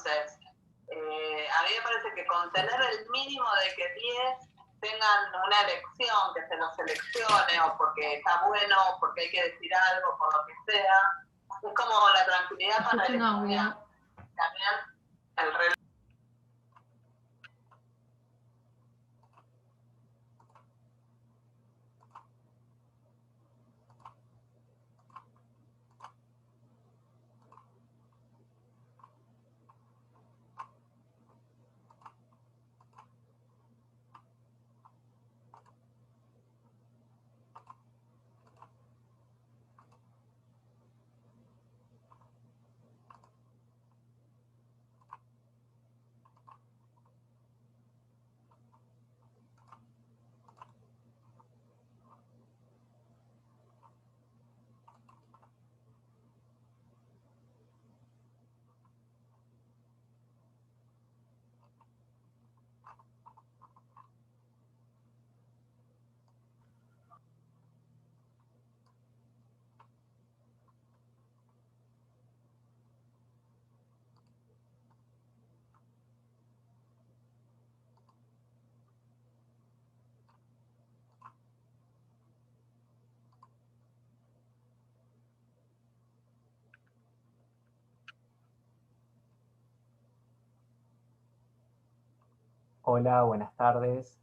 Entonces, a mí me parece que con tener el mínimo de que 10 tengan una elección, que se los seleccione, o porque está bueno, o porque hay que decir algo, por lo que sea, es como la tranquilidad para el estudiante. También el reloj. Hola, buenas tardes.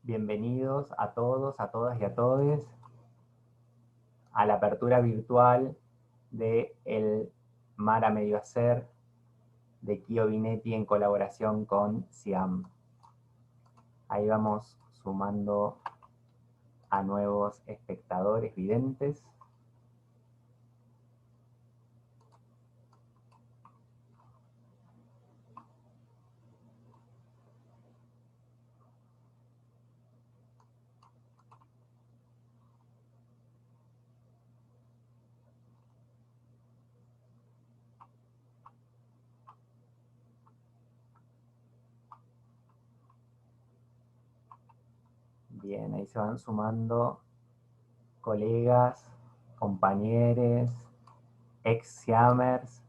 Bienvenidos a todos, a todas y a todes a la apertura virtual de el Mar a Medio Hacer de Kio Vinetti en colaboración con SIAM. Ahí vamos sumando a nuevos espectadores videntes. Bien, ahí se van sumando colegas, compañeros, ex-SIAMers.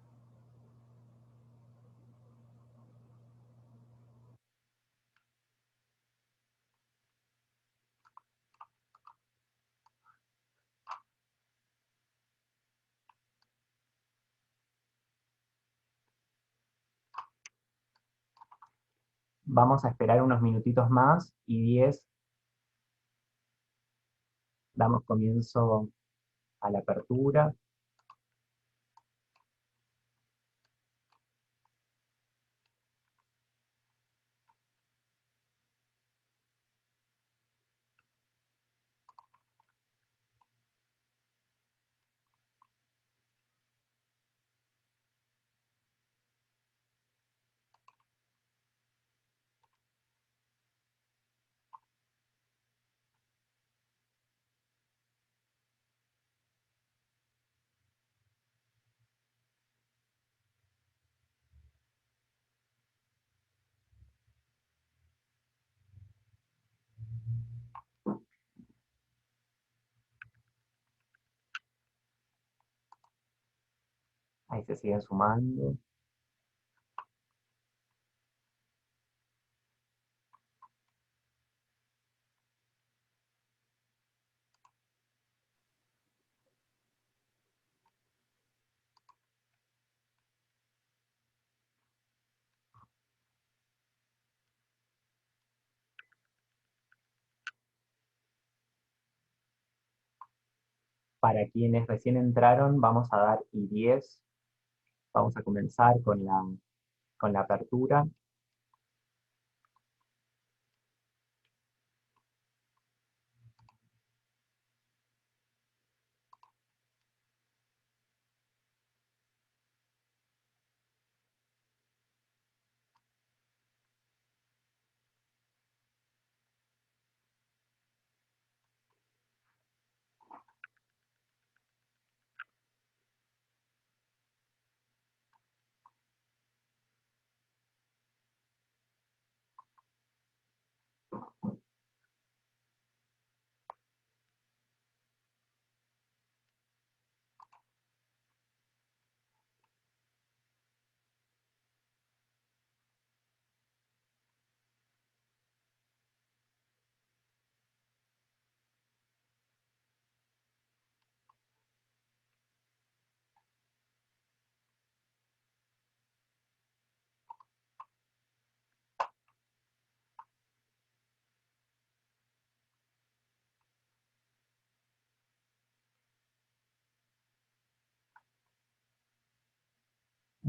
Vamos a esperar unos minutitos más y 10 damos comienzo a la apertura. Ahí se siguen sumando. Para quienes recién entraron, vamos a dar I10. Vamos a comenzar con la apertura.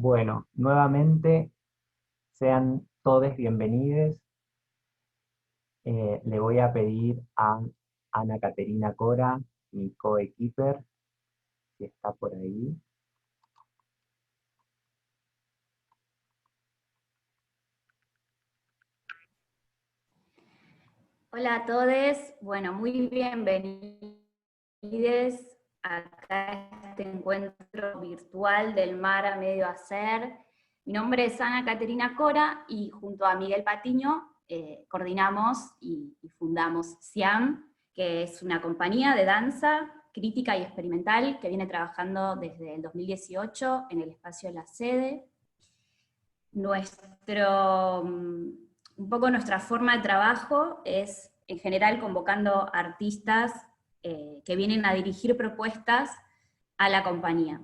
Bueno, nuevamente sean todos bienvenidos. Le voy a pedir a Ana Caterina Cora, mi coequiper, si está por ahí. Hola a todos, bueno, muy bienvenidos acá a este encuentro virtual del mar a medio hacer. Mi nombre es Ana Caterina Cora y junto a Miguel Patiño coordinamos y fundamos SIAM, que es una compañía de danza crítica y experimental que viene trabajando desde el 2018 en el espacio La Sede. Un poco nuestra forma de trabajo es, en general, convocando artistas que vienen a dirigir propuestas a la compañía.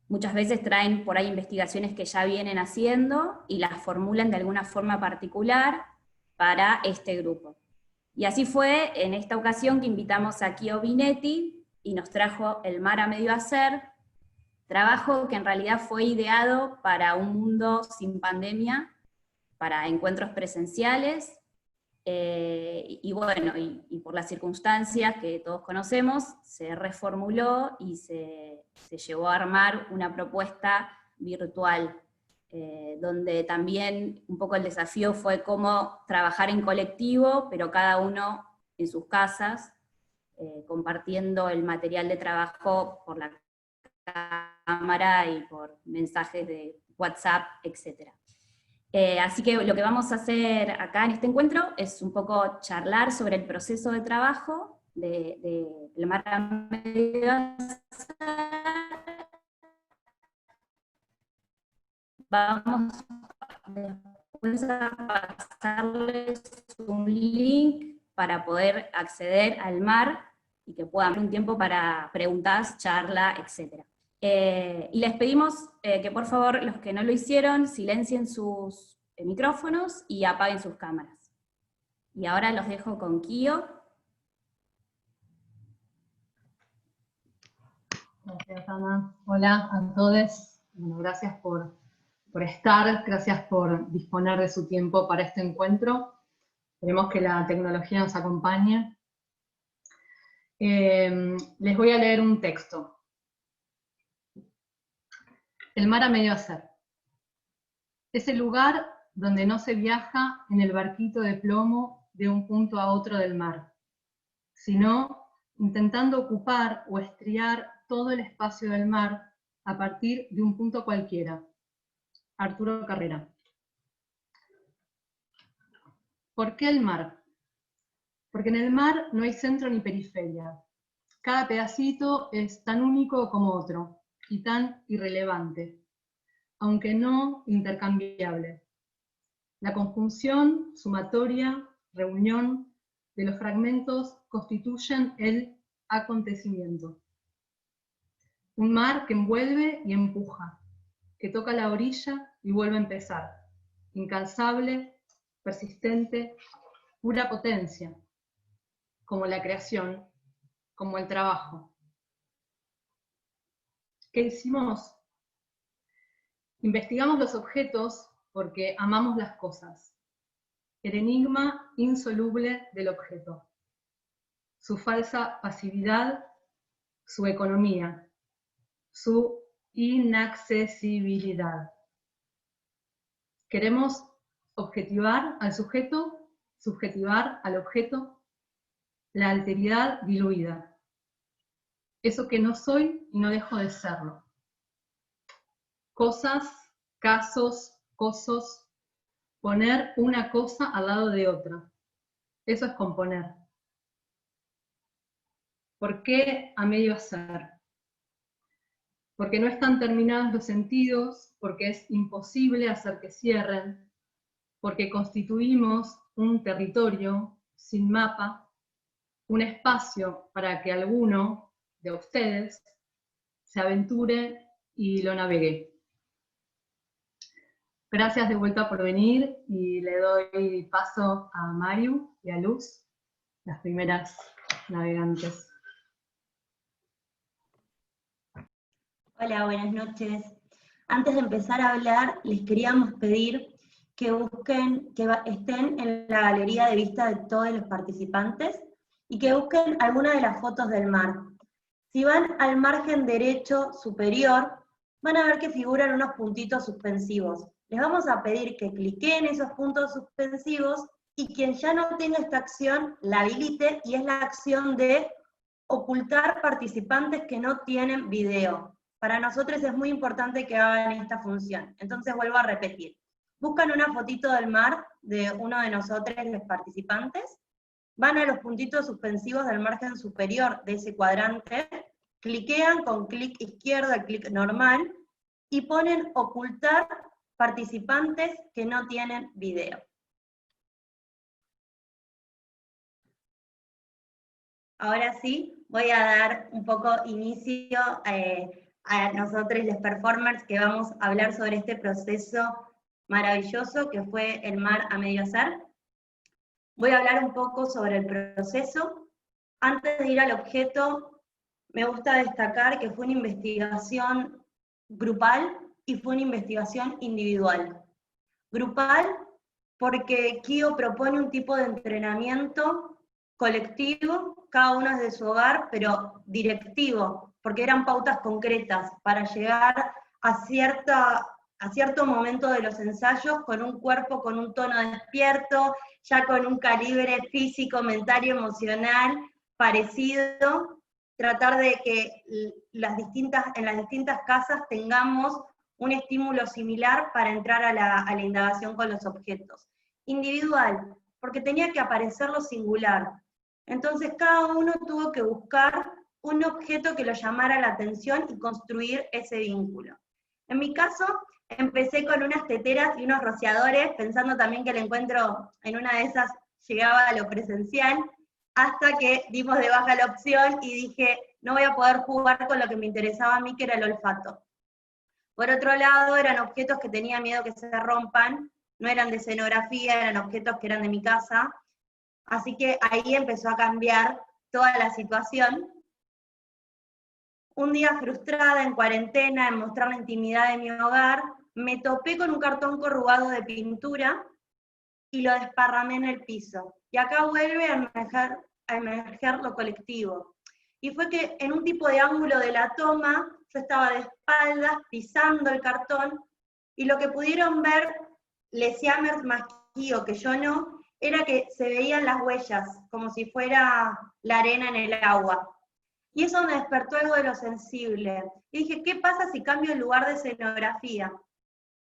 Muchas veces traen por ahí investigaciones que ya vienen haciendo y las formulan de alguna forma particular para este grupo. Y así fue en esta ocasión que invitamos a Kio Binetti y nos trajo El mar a medio hacer, trabajo que en realidad fue ideado para un mundo sin pandemia, para encuentros presenciales, y bueno, y por las circunstancias que todos conocemos, se reformuló y se llevó a armar una propuesta virtual, donde también un poco el desafío fue cómo trabajar en colectivo, pero cada uno en sus casas, compartiendo el material de trabajo por la cámara y por mensajes de WhatsApp, etc. Así que lo que vamos a hacer acá en este encuentro es un poco charlar sobre el proceso de trabajo de mar a medio hacer. Vamos después a pasarles un link para poder acceder al mar y que puedan tener un tiempo para preguntas, charla, etc. Y les pedimos que por favor, los que no lo hicieron, silencien sus micrófonos y apaguen sus cámaras. Y ahora los dejo con Kio. Gracias, Ana. Hola a todos. Bueno, gracias por estar, gracias por disponer de su tiempo para este encuentro. Esperemos que la tecnología nos acompañe. Les voy a leer un texto. El mar a medio hacer. Es el lugar donde no se viaja en el barquito de plomo de un punto a otro del mar, sino intentando ocupar o estriar todo el espacio del mar a partir de un punto cualquiera. Arturo Carrera. ¿Por qué el mar? Porque en el mar no hay centro ni periferia. Cada pedacito es tan único como otro y tan irrelevante, aunque no intercambiable. La conjunción, sumatoria, reunión de los fragmentos constituyen el acontecimiento. Un mar que envuelve y empuja, que toca la orilla y vuelve a empezar, incansable, persistente, pura potencia, como la creación, como el trabajo. ¿Qué hicimos? Investigamos los objetos porque amamos las cosas. El enigma insoluble del objeto. Su falsa pasividad, su economía, su inaccesibilidad. Queremos objetivar al sujeto, subjetivar al objeto, la alteridad diluida. Eso que no soy y no dejo de serlo. Cosas, casos, cosos, poner una cosa al lado de otra. Eso es componer. ¿Por qué a medio hacer? Porque no están terminados los sentidos, porque es imposible hacer que cierren, porque constituimos un territorio sin mapa, un espacio para que alguno de ustedes se aventure y lo navegue. Gracias de vuelta por venir y le doy paso a Mario y a Luz, las primeras navegantes. Hola, buenas noches. Antes de empezar a hablar, les queríamos pedir que busquen, estén en la galería de vista de todos los participantes y que busquen alguna de las fotos del mar. Si van al margen derecho superior, van a ver que figuran unos puntitos suspensivos. Les vamos a pedir que cliquen esos puntos suspensivos y quien ya no tenga esta acción la habilite, y es la acción de ocultar participantes que no tienen video. Para nosotros es muy importante que hagan esta función. Entonces vuelvo a repetir. Buscan una fotito del mar de uno de nosotros, los participantes, van a los puntitos suspensivos del margen superior de ese cuadrante, cliquean con clic izquierdo, el clic normal, y ponen ocultar participantes que no tienen video. Ahora sí, voy a dar un poco inicio a nosotros los performers que vamos a hablar sobre este proceso maravilloso que fue el mar a medio hacer. Voy a hablar un poco sobre el proceso. Antes de ir al objeto, me gusta destacar que fue una investigación grupal y fue una investigación individual. Grupal porque Kio propone un tipo de entrenamiento colectivo, cada uno desde su hogar, pero directivo, porque eran pautas concretas para llegar a cierto momento de los ensayos con un cuerpo, con un tono despierto, ya con un calibre físico, mental y emocional parecido, tratar de que en las distintas casas tengamos un estímulo similar para entrar a la indagación con los objetos. Individual, porque tenía que aparecer lo singular. Entonces cada uno tuvo que buscar un objeto que lo llamara la atención y construir ese vínculo. En mi caso, empecé con unas teteras y unos rociadores, pensando también que el encuentro en una de esas llegaba a lo presencial, hasta que dimos de baja la opción y dije, no voy a poder jugar con lo que me interesaba a mí, que era el olfato. Por otro lado, eran objetos que tenía miedo que se rompan, no eran de escenografía, eran objetos que eran de mi casa, así que ahí empezó a cambiar toda la situación. Un día frustrada, en cuarentena, en mostrar la intimidad de mi hogar, me topé con un cartón corrugado de pintura y lo desparramé en el piso. Y acá vuelve a emerger lo colectivo. Y fue que en un tipo de ángulo de la toma, yo estaba de espaldas, pisando el cartón, y lo que pudieron ver les Jammers más Kio, que yo no, era que se veían las huellas, como si fuera la arena en el agua. Y eso me despertó algo de lo sensible. Y dije, ¿qué pasa si cambio el lugar de escenografía?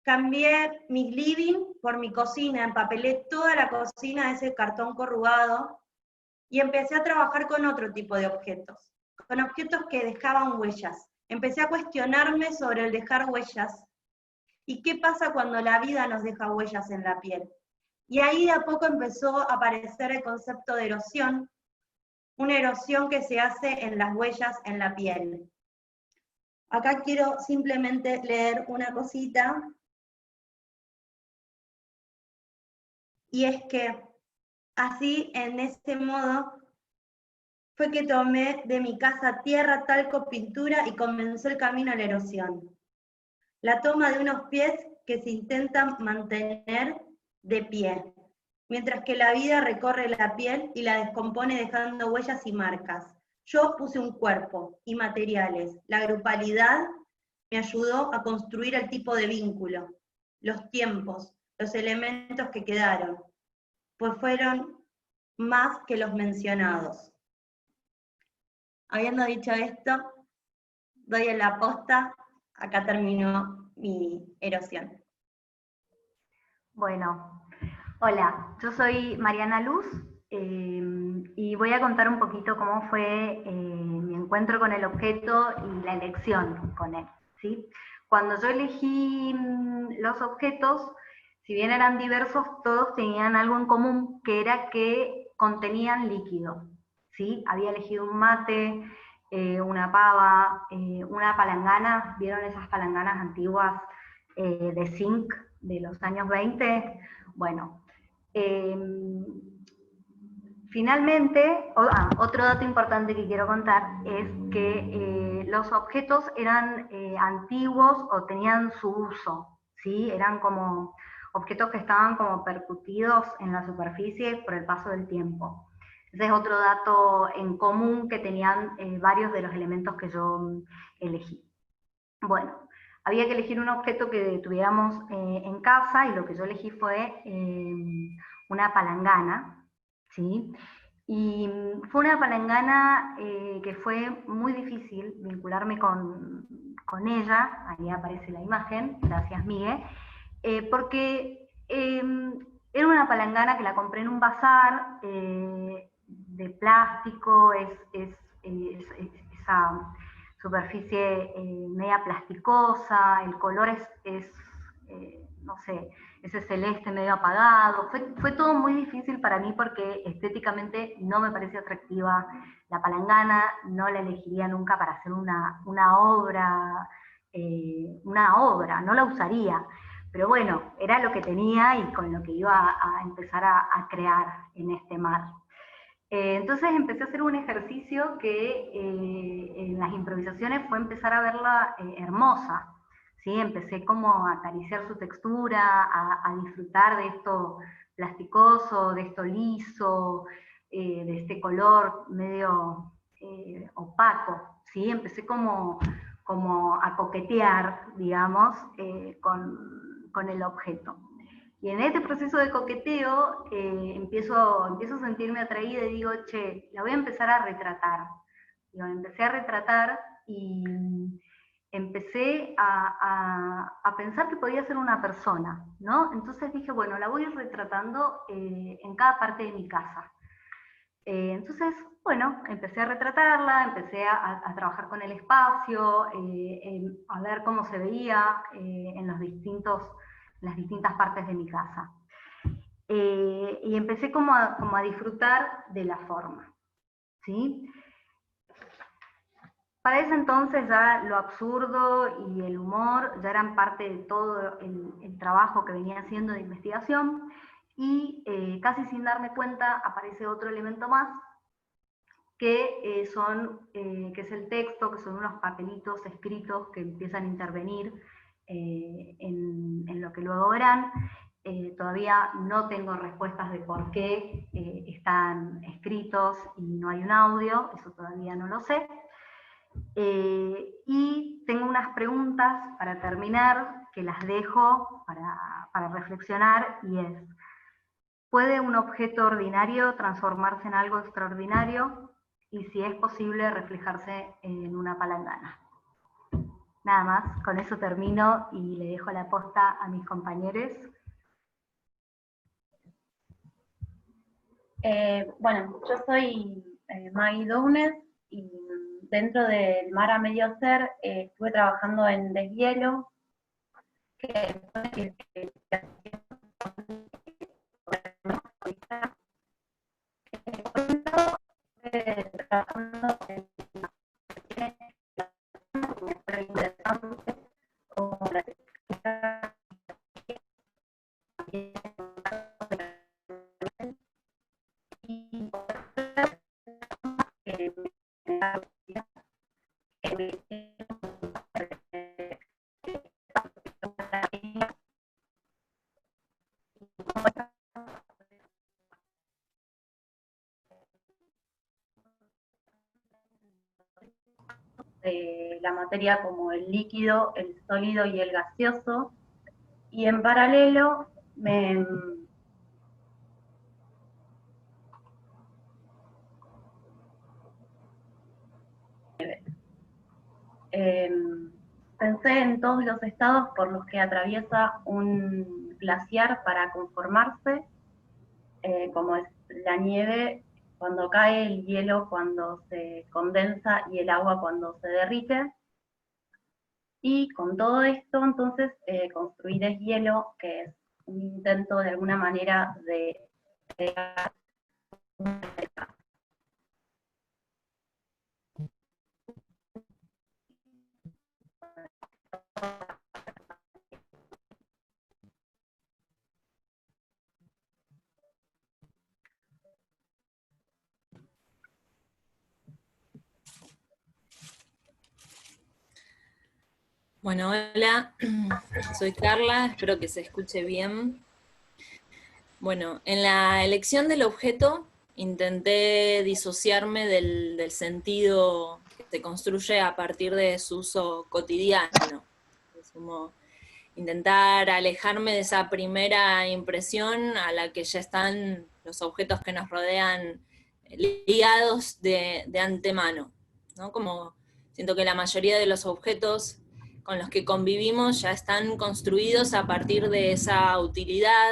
Cambié mi living por mi cocina, empapelé toda la cocina de ese cartón corrugado, y empecé a trabajar con otro tipo de objetos, con objetos que dejaban huellas. Empecé a cuestionarme sobre el dejar huellas, y qué pasa cuando la vida nos deja huellas en la piel. Y ahí de a poco empezó a aparecer el concepto de erosión, una erosión que se hace en las huellas en la piel. Acá quiero simplemente leer una cosita, y es que así, en este modo, fue que tomé de mi casa tierra, talco, pintura y comenzó el camino a la erosión. La toma de unos pies que se intentan mantener de pie, mientras que la vida recorre la piel y la descompone dejando huellas y marcas. Yo puse un cuerpo y materiales. La grupalidad me ayudó a construir el tipo de vínculo, los tiempos, los elementos que quedaron, pues fueron más que los mencionados. Habiendo dicho esto, doy en la posta, acá terminó mi erosión. Bueno, hola, yo soy Mariana Luz y voy a contar un poquito cómo fue mi encuentro con el objeto y la elección con él, ¿sí? Cuando yo elegí los objetos, si bien eran diversos, todos tenían algo en común, que era que contenían líquido, ¿sí? Había elegido un mate, una pava, una palangana. ¿Vieron esas palanganas antiguas de zinc de los años 20? Bueno, finalmente, otro dato importante que quiero contar es que los objetos eran antiguos o tenían su uso, ¿sí? Eran como objetos que estaban como percutidos en la superficie por el paso del tiempo. Ese es otro dato en común que tenían varios de los elementos que yo elegí. Bueno, había que elegir un objeto que tuviéramos en casa, y lo que yo elegí fue una palangana, ¿sí? Y fue una palangana que fue muy difícil vincularme con ella, ahí aparece la imagen, gracias Miguel, porque era una palangana que la compré en un bazar de plástico, esa superficie media plasticosa, el color no sé, ese celeste medio apagado. Fue todo muy difícil para mí porque estéticamente no me parecía atractiva la palangana, no la elegiría nunca para hacer una obra, no la usaría. Pero bueno, era lo que tenía y con lo que iba a empezar a crear en este mar. Entonces empecé a hacer un ejercicio que en las improvisaciones fue empezar a verla hermosa, ¿sí? Empecé como a acariciar su textura, a disfrutar de esto plasticoso, de esto liso, de este color medio opaco, ¿sí? Empecé como a coquetear, digamos, con el objeto. Y en este proceso de coqueteo empiezo a sentirme atraída y digo, che, la voy a empezar a retratar. Digo, empecé a retratar y empecé a pensar que podía ser una persona, ¿no? Entonces dije, bueno, la voy a ir retratando en cada parte de mi casa. Entonces, bueno, empecé a retratarla, empecé a trabajar con el espacio, a ver cómo se veía en las distintas partes de mi casa. Y empecé como a disfrutar de la forma, ¿sí? Para ese entonces ya lo absurdo y el humor ya eran parte de todo el trabajo que venía haciendo de investigación, y casi sin darme cuenta aparece otro elemento más, que es el texto, que son unos papelitos escritos que empiezan a intervenir en lo que luego verán. Todavía no tengo respuestas de por qué están escritos y no hay un audio, eso todavía no lo sé. Y tengo unas preguntas para terminar, que las dejo para reflexionar, y es: ¿puede un objeto ordinario transformarse en algo extraordinario? Y si es posible reflejarse en una palangana. Nada más, con eso termino y le dejo la posta a mis compañeros. Bueno, yo soy Maggie Downes, y dentro del Mar a Medio Ser estuve trabajando en deshielo, trabajando en la materia como el líquido, el sólido y el gaseoso, y en paralelo pensé en todos los estados por los que atraviesa un glaciar para conformarse, como es la nieve cuando cae, el hielo cuando se condensa y el agua cuando se derrite. Y con todo esto, entonces, construí deshielo, que es un intento de alguna manera de crear una realidad. Bueno, hola, soy Carla, espero que se escuche bien. Bueno, en la elección del objeto intenté disociarme del sentido que se construye a partir de su uso cotidiano. Es como intentar alejarme de esa primera impresión a la que ya están los objetos que nos rodean ligados de antemano, ¿no? Como siento que la mayoría de los objetos con los que convivimos ya están construidos a partir de esa utilidad,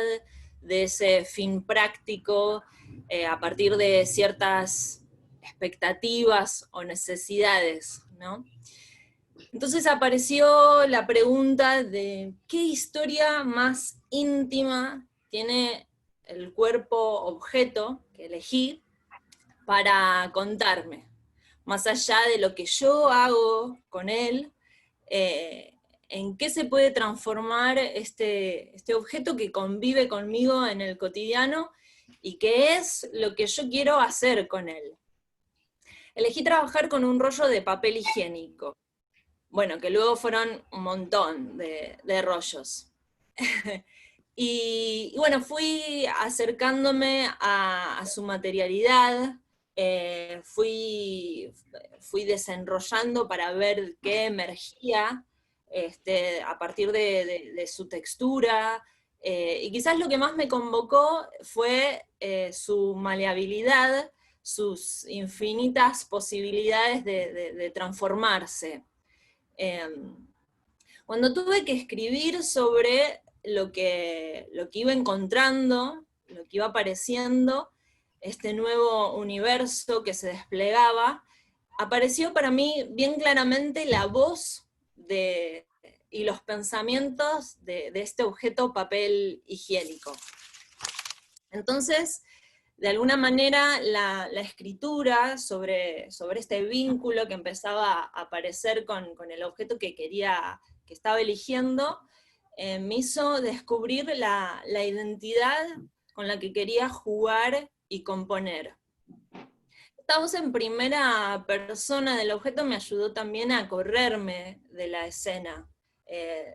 de ese fin práctico, a partir de ciertas expectativas o necesidades, ¿no? Entonces apareció la pregunta de ¿qué historia más íntima tiene el cuerpo objeto que elegí para contarme? Más allá de lo que yo hago con él, ¿en qué se puede transformar este objeto que convive conmigo en el cotidiano y qué es lo que yo quiero hacer con él? Elegí trabajar con un rollo de papel higiénico. Bueno, que luego fueron un montón de rollos. y bueno, fui acercándome a su materialidad, fui desenrollando para ver qué emergía a partir de su textura, y quizás lo que más me convocó fue su maleabilidad, sus infinitas posibilidades de transformarse. Cuando tuve que escribir sobre lo que iba encontrando, lo que iba apareciendo, este nuevo universo que se desplegaba, apareció para mí bien claramente la voz y los pensamientos de este objeto papel higiénico. Entonces, de alguna manera, la escritura sobre este vínculo que empezaba a aparecer con el objeto que estaba eligiendo, me hizo descubrir la identidad con la que quería jugar y componer. Esta voz en primera persona del objeto me ayudó también a correrme de la escena,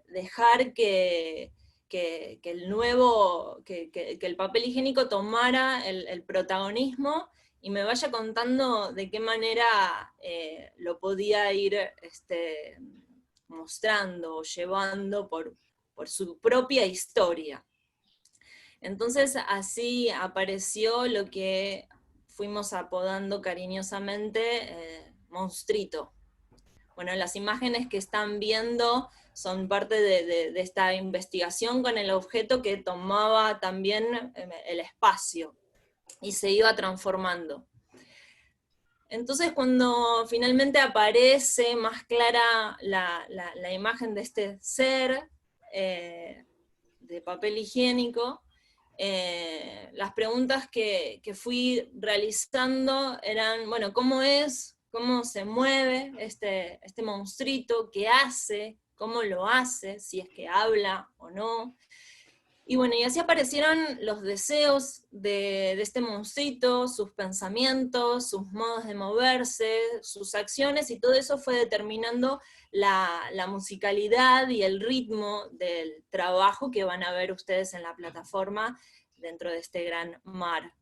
dejar que el papel higiénico tomara el protagonismo y me vaya contando de qué manera lo podía ir mostrando o llevando por su propia historia. Entonces así apareció lo que fuimos apodando cariñosamente Monstruito. Bueno, las imágenes que están viendo son parte de esta investigación con el objeto que tomaba también el espacio y se iba transformando. Entonces cuando finalmente aparece más clara la imagen de este ser de papel higiénico, las preguntas que fui realizando eran, bueno, ¿cómo es? ¿Cómo se mueve este monstruito? ¿Qué hace? ¿Cómo lo hace? Si es que habla o no. Y bueno, y así aparecieron los deseos de este monstruito, sus pensamientos, sus modos de moverse, sus acciones, y todo eso fue determinando la musicalidad y el ritmo del trabajo que van a ver ustedes en la plataforma dentro de este gran mar.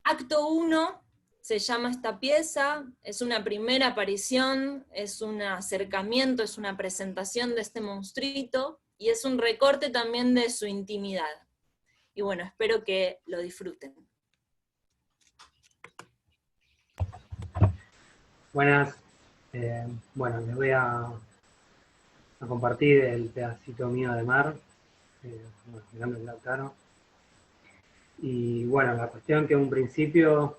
Acto 1 se llama esta pieza, es una primera aparición, es un acercamiento, es una presentación de este monstruito, y es un recorte también de su intimidad. Y bueno, espero que lo disfruten. Buenas, bueno, les voy a compartir el pedacito mío de mar. Bueno, mi nombre es Lautaro. Y bueno, la cuestión que en un principio,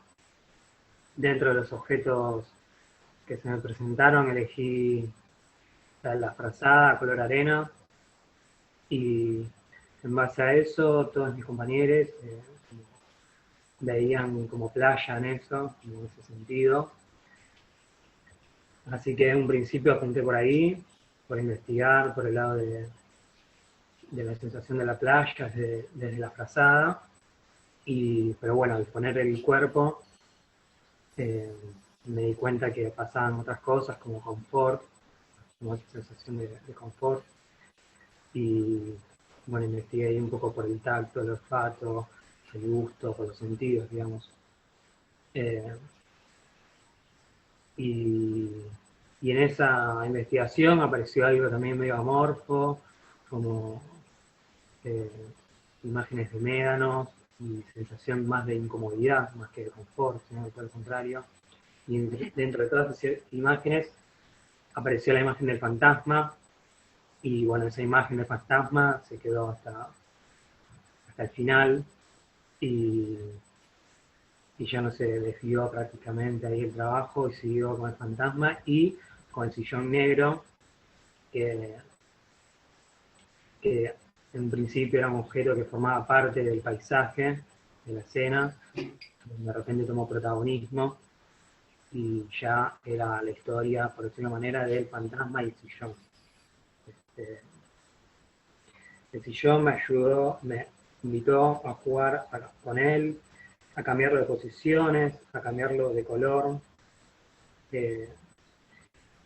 dentro de los objetos que se me presentaron, elegí la frazada color arena, y en base a eso todos mis compañeros veían como playa en eso, en ese sentido. Así que en un principio apunté por ahí, por investigar por el lado de la sensación de la playa desde la frazada, pero bueno, al poner el cuerpo me di cuenta que pasaban otras cosas como confort, como esa sensación de confort. Y bueno, investigué ahí un poco por el tacto, el olfato, el gusto, por los sentidos, digamos. Y en esa investigación apareció algo también medio amorfo, como imágenes de médanos y sensación más de incomodidad, más que de confort, sino de todo lo contrario. Y dentro de todas esas imágenes apareció la imagen del fantasma, y bueno, esa imagen del fantasma se quedó hasta el final, y ya no se desvió prácticamente ahí el trabajo y siguió con el fantasma y con el sillón negro, que en principio era un objeto que formaba parte del paisaje, de la escena, de repente tomó protagonismo y ya era la historia, por decirlo de una manera, del fantasma y el sillón. El sillón me ayudó, me invitó a jugar con él, a cambiarlo de posiciones, a cambiarlo de color,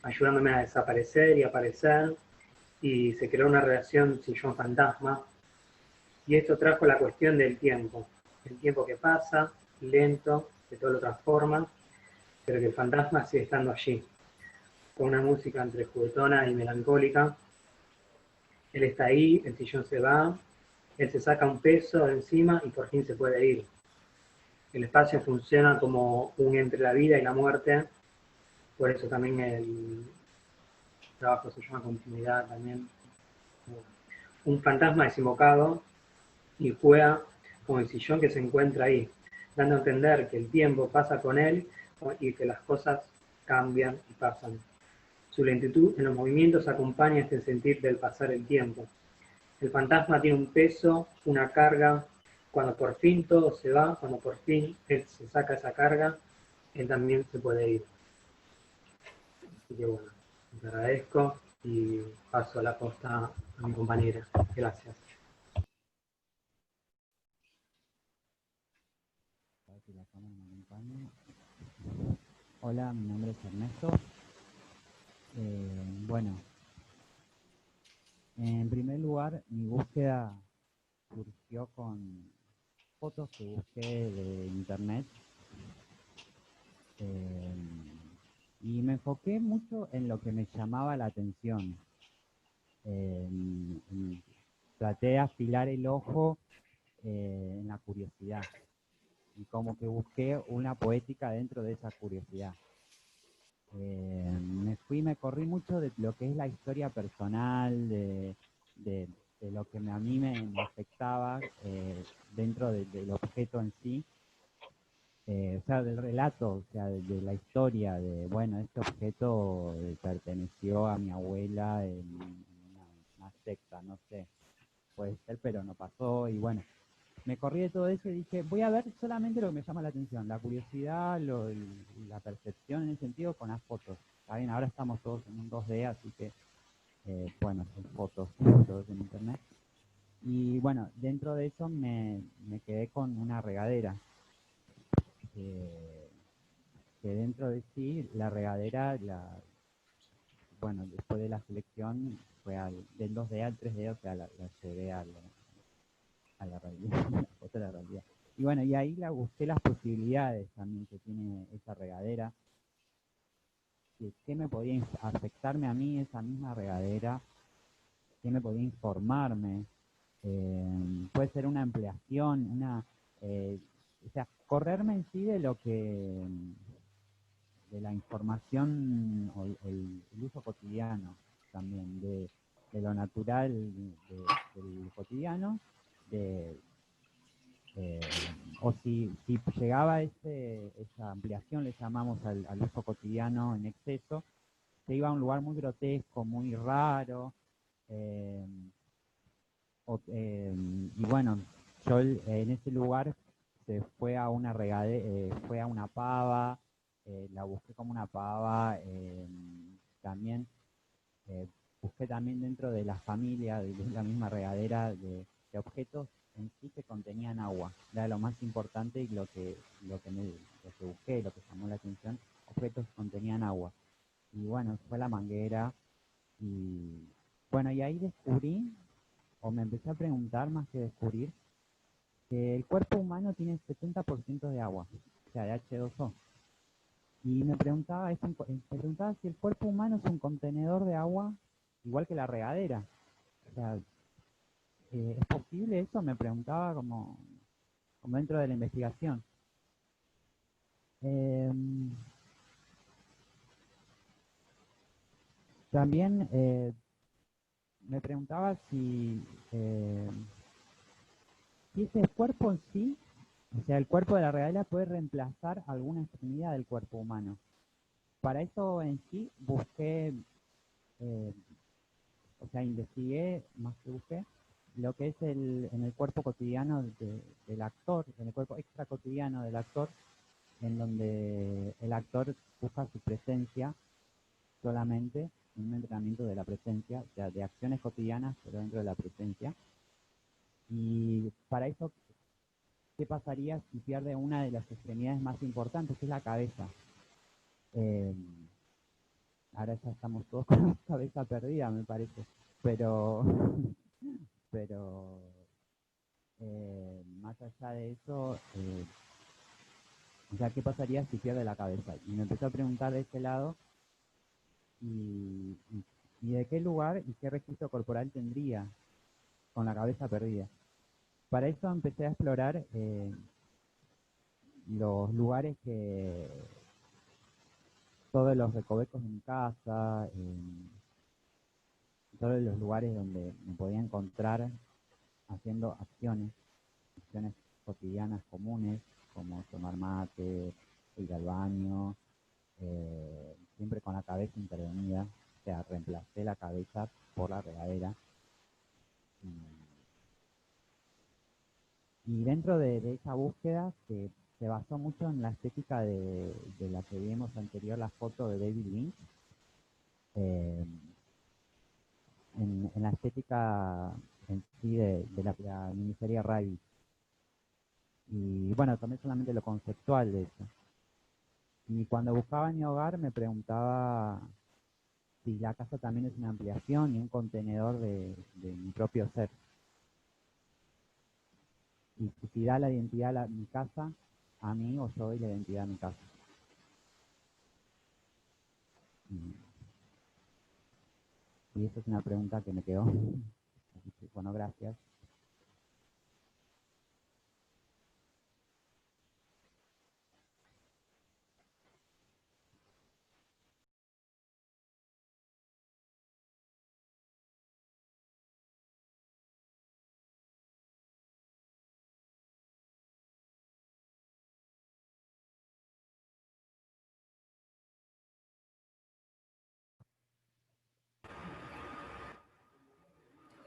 ayudándome a desaparecer y aparecer, y se creó una relación sillón-fantasma, y esto trajo la cuestión del tiempo, el tiempo que pasa, lento, que todo lo transforma, pero que el fantasma sigue estando allí, con una música entre juguetona y melancólica. Él está ahí, el sillón se va, él se saca un peso de encima y por fin se puede ir. El espacio funciona como un entre la vida y la muerte, por eso también el trabajo se llama continuidad también. Un fantasma es invocado y juega con el sillón que se encuentra ahí, dando a entender que el tiempo pasa con él y que las cosas cambian y pasan. Su lentitud en los movimientos acompaña este sentir del pasar el tiempo. El fantasma tiene un peso, una carga. Cuando por fin todo se va, cuando por fin él se saca esa carga, él también se puede ir. Así que bueno, te agradezco y paso la posta a mi compañera. Gracias. Hola, mi nombre es Ernesto. Bueno, en primer lugar, mi búsqueda surgió con fotos que busqué de internet, y me enfoqué mucho en lo que me llamaba la atención. Traté de afilar el ojo en la curiosidad, y como que busqué una poética dentro de esa curiosidad. Me corrí mucho de lo que es la historia personal, de lo que a mí me afectaba dentro del objeto en sí, o sea, del relato, o sea, de la historia, de, bueno, este objeto perteneció a mi abuela en una secta, no sé, puede ser, pero no pasó, y bueno, me corrí de todo eso y dije, voy a ver solamente lo que me llama la atención, la curiosidad, la percepción en ese sentido con las fotos. Está bien, ahora estamos todos en un 2D, así que, bueno, son fotos todos en internet. Y bueno, dentro de eso me quedé con una regadera. Que dentro de sí, la regadera, bueno, después de la selección, fue del 2D al 3D, o sea, la llevé a la realidad, a la realidad. Y bueno, y ahí busqué las posibilidades también que tiene esa regadera, qué me podía afectarme a mí esa misma regadera, qué me podía informarme, puede ser una ampliación, o sea, correrme en sí de lo que, de la información o el uso cotidiano también, de lo natural del cotidiano, o si llegaba esa ampliación, le llamamos al uso cotidiano en exceso, se iba a un lugar muy grotesco, muy raro, y bueno, yo en ese lugar se fue a una fue a una pava, la busqué como una pava, también busqué también dentro de la familia, de la misma regadera, de objetos en sí que contenían agua. Era lo más importante y lo que busqué, lo que llamó la atención, objetos que contenían agua. Y bueno, fue la manguera, Y bueno, y ahí descubrí, o me empecé a preguntar más que descubrir, que el cuerpo humano tiene 70% de agua, o sea, de H2O. Y me preguntaba si el cuerpo humano es un contenedor de agua igual que la regadera. O sea, ¿es posible eso? Me preguntaba como dentro de la investigación. También me preguntaba si ese cuerpo en sí, o sea, el cuerpo de la regadera puede reemplazar alguna extremidad del cuerpo humano. Para eso en sí busqué, o sea, investigué, más que busqué, lo que es en el cuerpo cotidiano del actor, en el cuerpo extra cotidiano del actor, en donde el actor busca su presencia solamente en un entrenamiento de la presencia, o sea, de acciones cotidianas, pero dentro de la presencia. Y para eso, ¿qué pasaría si pierde una de las extremidades más importantes, que es la cabeza? Ahora ya estamos todos con la cabeza perdida, me parece. Pero más allá de eso, o sea, ¿qué pasaría si pierde la cabeza? Y me empecé a preguntar de ese lado, y de qué lugar y qué registro corporal tendría con la cabeza perdida. Para eso empecé a explorar los lugares todos los recovecos de mi casa, todos los lugares donde me podía encontrar haciendo acciones cotidianas comunes, como tomar mate, ir al baño, siempre con la cabeza intervenida, o sea, reemplacé la cabeza por la regadera. Y dentro de esa búsqueda se basó mucho en la estética de la que vimos anterior, la foto de David Lynch, en la estética en sí de la miniserie Rabbit. Y bueno, tomé solamente lo conceptual de eso. Y cuando buscaba en mi hogar me preguntaba si la casa también es una ampliación y un contenedor de mi propio ser. Y si da la identidad a mi casa a mí, o yo doy la identidad a mi casa. Y esa es una pregunta que me quedó. Así que, bueno, gracias.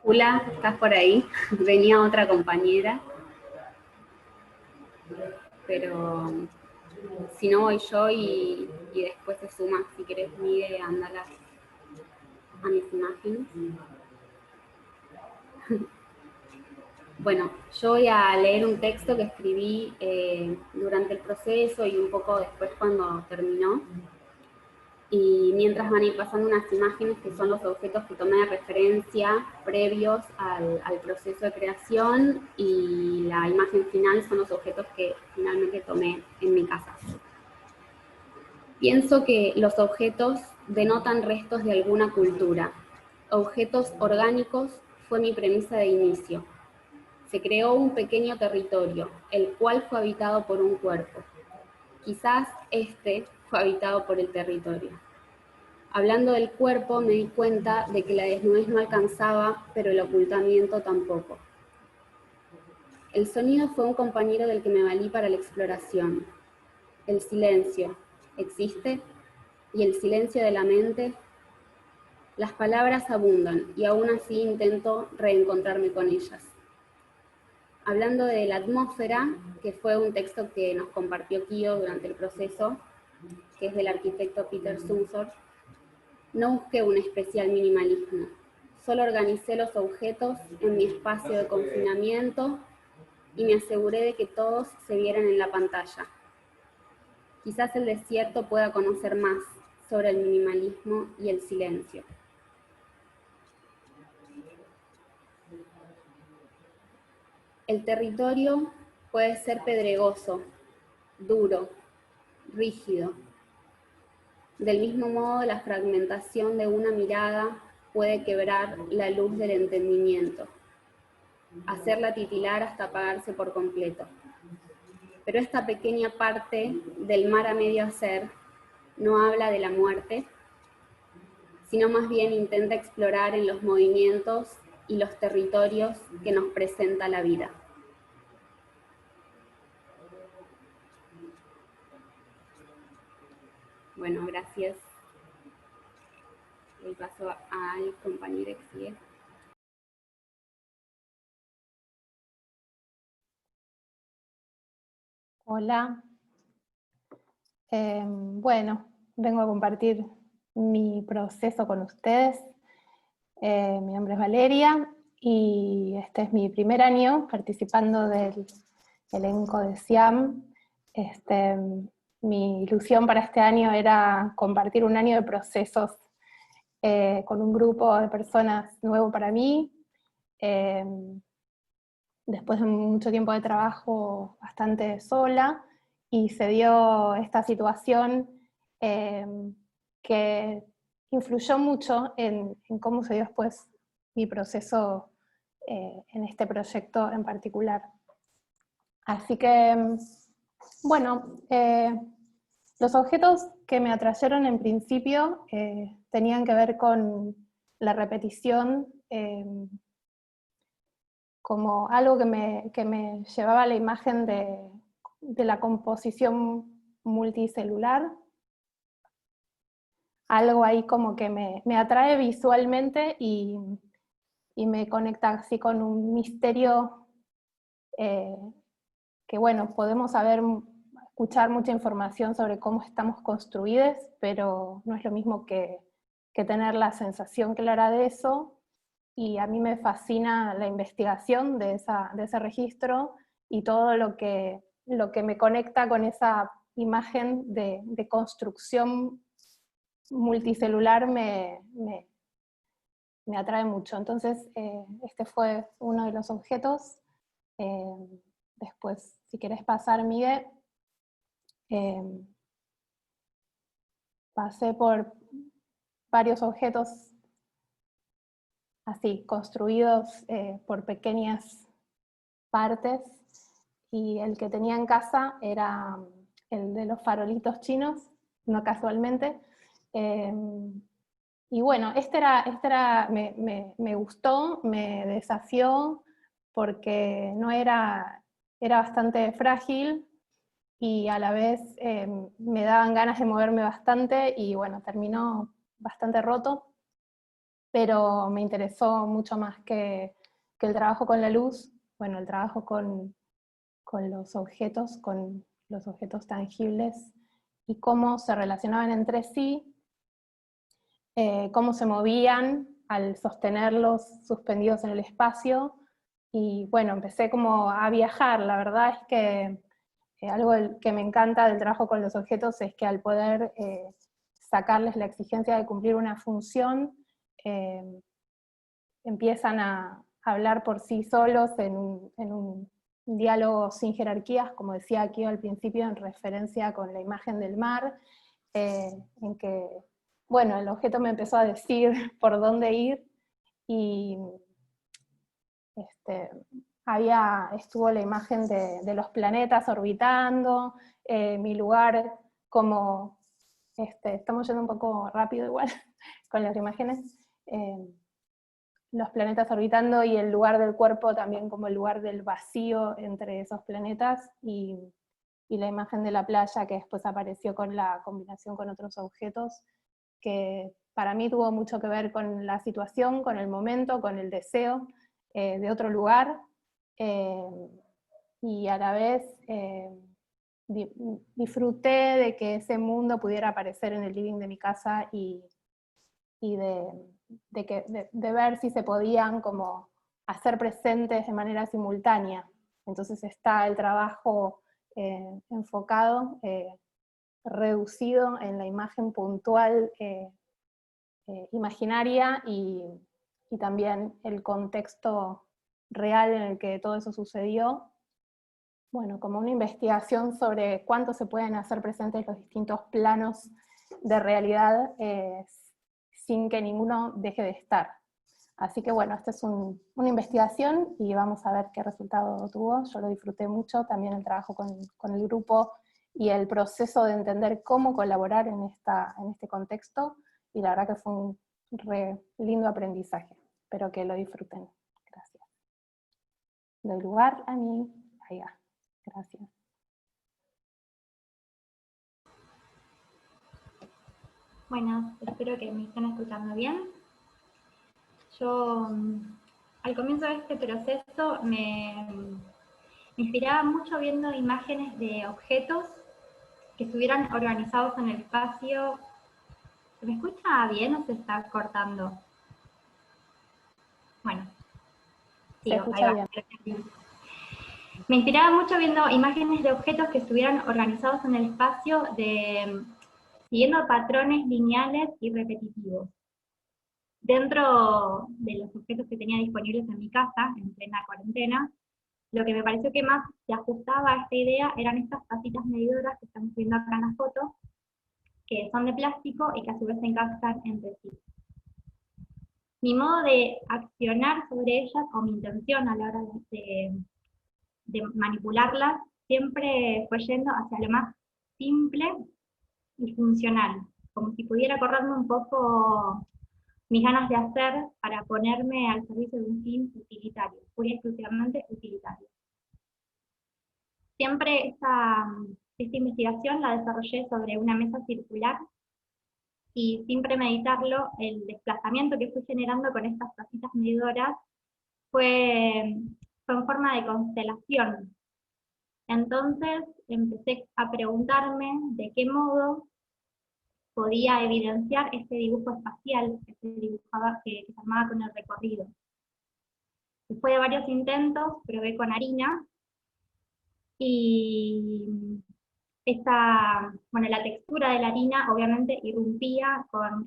Hola, ¿estás por ahí? Venía otra compañera, pero si no voy yo y después se suma, si querés, Miguel, anda a mis imágenes. Bueno, yo voy a leer un texto que escribí durante el proceso y un poco después cuando terminó. Y mientras van a ir pasando unas imágenes que son los objetos que tomé de referencia previos al proceso de creación, y la imagen final son los objetos que finalmente tomé en mi casa. Pienso que los objetos denotan restos de alguna cultura. Objetos orgánicos fue mi premisa de inicio. Se creó un pequeño territorio, el cual fue habitado por un cuerpo. Quizás este fue habitado por el territorio. Hablando del cuerpo, me di cuenta de que la desnudez no alcanzaba, pero el ocultamiento tampoco. El sonido fue un compañero del que me valí para la exploración. El silencio, ¿existe? ¿Y el silencio de la mente? Las palabras abundan, y aún así intento reencontrarme con ellas. Hablando de la atmósfera, que fue un texto que nos compartió Kio durante el proceso, que es del arquitecto Peter Zumthor, no busqué un especial minimalismo, solo organicé los objetos en mi espacio de confinamiento y me aseguré de que todos se vieran en la pantalla. Quizás el desierto pueda conocer más sobre el minimalismo y el silencio. El territorio puede ser pedregoso, duro, rígido. Del mismo modo, la fragmentación de una mirada puede quebrar la luz del entendimiento, hacerla titilar hasta apagarse por completo. Pero esta pequeña parte del mar a medio hacer no habla de la muerte, sino más bien intenta explorar en los movimientos y los territorios que nos presenta la vida. Bueno, gracias. Le paso al compañero que sigue. Hola. Bueno, vengo a compartir mi proceso con ustedes. Mi nombre es Valeria y este es mi primer año participando del elenco de SIAM. Mi ilusión para este año era compartir un año de procesos con un grupo de personas nuevo para mí. Después de mucho tiempo de trabajo bastante sola, y se dio esta situación que influyó mucho en cómo se dio después mi proceso en este proyecto en particular. Así que, bueno, los objetos que me atrayeron en principio tenían que ver con la repetición, como algo que me llevaba a la imagen de la composición multicelular. Algo ahí como que me atrae visualmente y me conecta así con un misterio que bueno, podemos escuchar mucha información sobre cómo estamos construidos, pero no es lo mismo que tener la sensación clara de eso. Y a mí me fascina la investigación de ese registro y todo lo que me conecta con esa imagen de construcción multicelular me atrae mucho. Entonces, este fue uno de los objetos. Después, si querés pasar, Miguel, pasé por varios objetos así, construidos por pequeñas partes, y el que tenía en casa era el de los farolitos chinos, no casualmente. Y bueno, me gustó, me desafió, porque no era bastante frágil, y a la vez me daban ganas de moverme bastante, y bueno, terminó bastante roto, pero me interesó mucho más que el trabajo con la luz, bueno, el trabajo con los objetos tangibles, y cómo se relacionaban entre sí, cómo se movían al sostenerlos suspendidos en el espacio. Y bueno, empecé como a viajar. La verdad es que algo que me encanta del trabajo con los objetos es que al poder sacarles la exigencia de cumplir una función, empiezan a hablar por sí solos en un diálogo sin jerarquías, como decía aquí al principio, en referencia con la imagen del mar, en que, bueno, el objeto me empezó a decir por dónde ir, y estuvo la imagen de los planetas orbitando, mi lugar como, estamos yendo un poco rápido igual con las imágenes, los planetas orbitando, y el lugar del cuerpo también como el lugar del vacío entre esos planetas, y la imagen de la playa que después apareció con la combinación con otros objetos, que para mí tuvo mucho que ver con la situación, con el momento, con el deseo de otro lugar, y a la vez disfruté de que ese mundo pudiera aparecer en el living de mi casa, y de ver si se podían como hacer presentes de manera simultánea. Entonces está el trabajo enfocado, reducido en la imagen puntual imaginaria, y también el contexto real en el que todo eso sucedió. Bueno, como una investigación sobre cuánto se pueden hacer presentes los distintos planos de realidad sin que ninguno deje de estar. Así que bueno, esta es una investigación y vamos a ver qué resultado tuvo. Yo lo disfruté mucho, también el trabajo con el grupo y el proceso de entender cómo colaborar en este contexto, y la verdad que fue un re lindo aprendizaje. Espero que lo disfruten. Gracias. Doy lugar a mi amiga. Gracias. Bueno, espero que me estén escuchando bien. Yo, al comienzo de este proceso, me inspiraba mucho viendo imágenes de objetos que estuvieran organizados en el espacio. ¿Se me escucha bien o se está cortando? Bueno, sí, se escucha bien. Me inspiraba mucho viendo imágenes de objetos que estuvieran organizados en el espacio siguiendo patrones lineales y repetitivos. Dentro de los objetos que tenía disponibles en mi casa, en plena cuarentena, lo que me pareció que más se ajustaba a esta idea eran estas tacitas medidoras que estamos viendo acá en la foto, que son de plástico y que a su vez se encajan entre sí. Mi modo de accionar sobre ellas, o mi intención a la hora de manipularlas, siempre fue yendo hacia lo más simple y funcional, como si pudiera correrme un poco mis ganas de hacer para ponerme al servicio de un fin utilitario, pura y exclusivamente utilitario. Siempre esta investigación la desarrollé sobre una mesa circular, y sin premeditarlo, el desplazamiento que fui generando con estas tacitas medidoras fue en forma de constelación. Entonces empecé a preguntarme de qué modo podía evidenciar este dibujo espacial que se armaba con el recorrido. Después de varios intentos, probé con harina, y la textura de la harina obviamente irrumpía con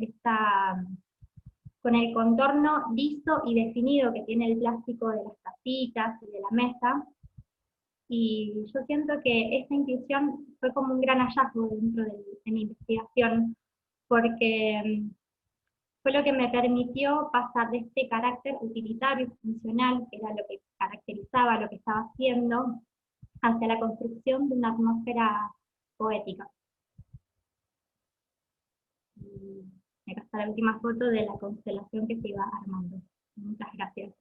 el contorno liso y definido que tiene el plástico de las tacitas y de la mesa. Y yo siento que esta intuición fue como un gran hallazgo dentro de mi investigación, porque fue lo que me permitió pasar de este carácter utilitario y funcional, que era lo que caracterizaba lo que estaba haciendo, hacia la construcción de una atmósfera poética. Y acá está la última foto de la constelación que se iba armando. Muchas gracias.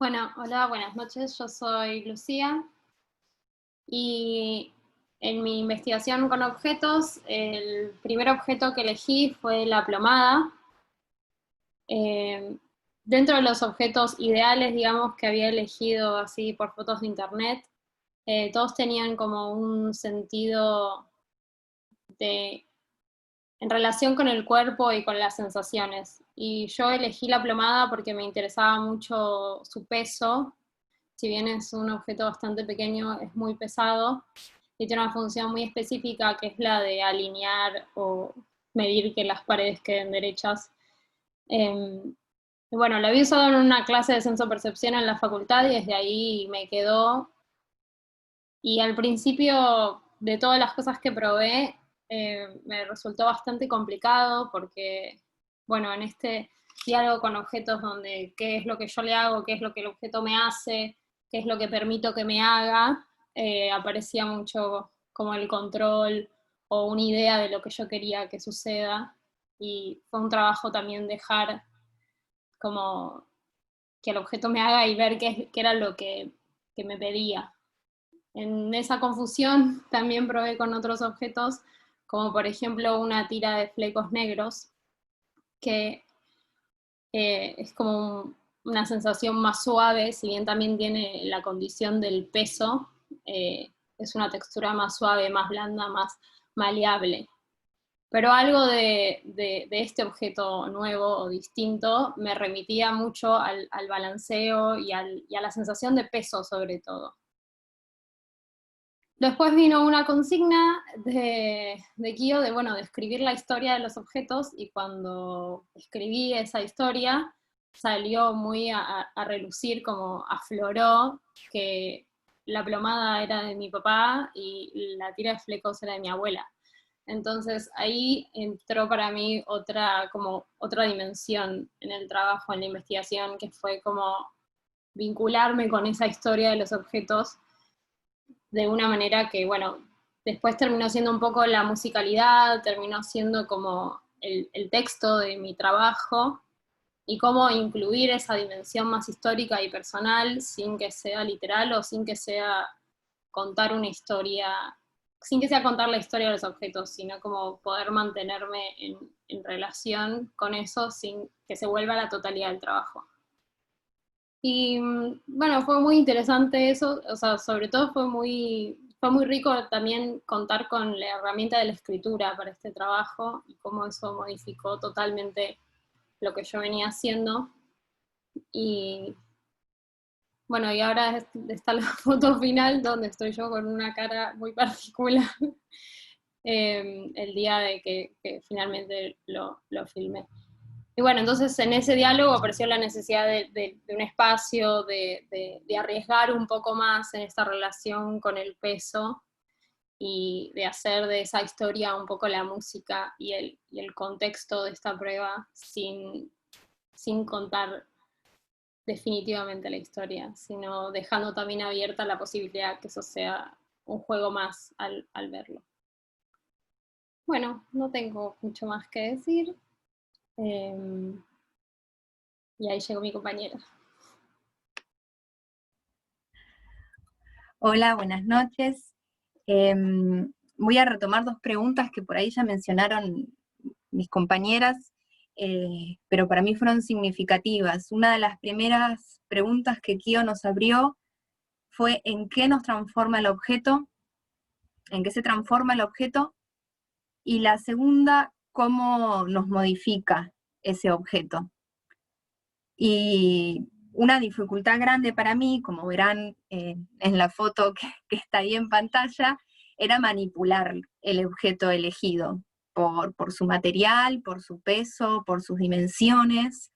Bueno, hola, buenas noches, yo soy Lucía, y en mi investigación con objetos, el primer objeto que elegí fue la plomada. Dentro de los objetos ideales, digamos, que había elegido así por fotos de internet, todos tenían como un sentido en relación con el cuerpo y con las sensaciones. Y yo elegí la plomada porque me interesaba mucho su peso. Si bien es un objeto bastante pequeño, es muy pesado y tiene una función muy específica, que es la de alinear o medir que las paredes queden derechas. Bueno, lo había usado en una clase de sensopercepción en la facultad y desde ahí me quedó. Y al principio, de todas las cosas que probé, me resultó bastante complicado porque, bueno, en este diálogo con objetos donde qué es lo que yo le hago, qué es lo que el objeto me hace, qué es lo que permito que me haga, aparecía mucho como el control o una idea de lo que yo quería que suceda, y fue un trabajo también dejar como que el objeto me haga y ver qué era lo que me pedía. En esa confusión también probé con otros objetos, como por ejemplo una tira de flecos negros, que es como una sensación más suave, si bien también tiene la condición del peso, es una textura más suave, más blanda, más maleable. Pero algo de este objeto nuevo o distinto me remitía mucho al balanceo y a la sensación de peso sobre todo. Después vino una consigna de Kio de, bueno, de escribir la historia de los objetos, y cuando escribí esa historia salió muy a relucir, como afloró que la plomada era de mi papá y la tira de flecos era de mi abuela. Entonces ahí entró para mí otra dimensión en el trabajo, en la investigación, que fue como vincularme con esa historia de los objetos de una manera que, bueno, después terminó siendo un poco la musicalidad, terminó siendo como el texto de mi trabajo, y cómo incluir esa dimensión más histórica y personal sin que sea literal o sin que sea contar una historia, sin que sea contar la historia de los objetos, sino como poder mantenerme en relación con eso sin que se vuelva la totalidad del trabajo. Y bueno, fue muy interesante eso, o sea, sobre todo fue muy rico también contar con la herramienta de la escritura para este trabajo, y cómo eso modificó totalmente lo que yo venía haciendo. Y bueno, y ahora está la foto final donde estoy yo con una cara muy particular, el día de que finalmente lo filmé. Y bueno, entonces en ese diálogo apareció la necesidad de un espacio, de arriesgar un poco más en esta relación con el peso, y de hacer de esa historia un poco la música y el contexto de esta prueba, sin contar definitivamente la historia, sino dejando también abierta la posibilidad que eso sea un juego más al verlo. Bueno, no tengo mucho más que decir. Y ahí llegó mi compañera. Hola, buenas noches. Voy a retomar dos preguntas que por ahí ya mencionaron mis compañeras, pero para mí fueron significativas. Una de las primeras preguntas que Kio nos abrió fue ¿en qué nos transforma el objeto? ¿En qué se transforma el objeto? Y la segunda, ¿cómo nos modifica ese objeto? Y una dificultad grande para mí, como verán en la foto que está ahí en pantalla, era manipular el objeto elegido, por su material, por su peso, por sus dimensiones,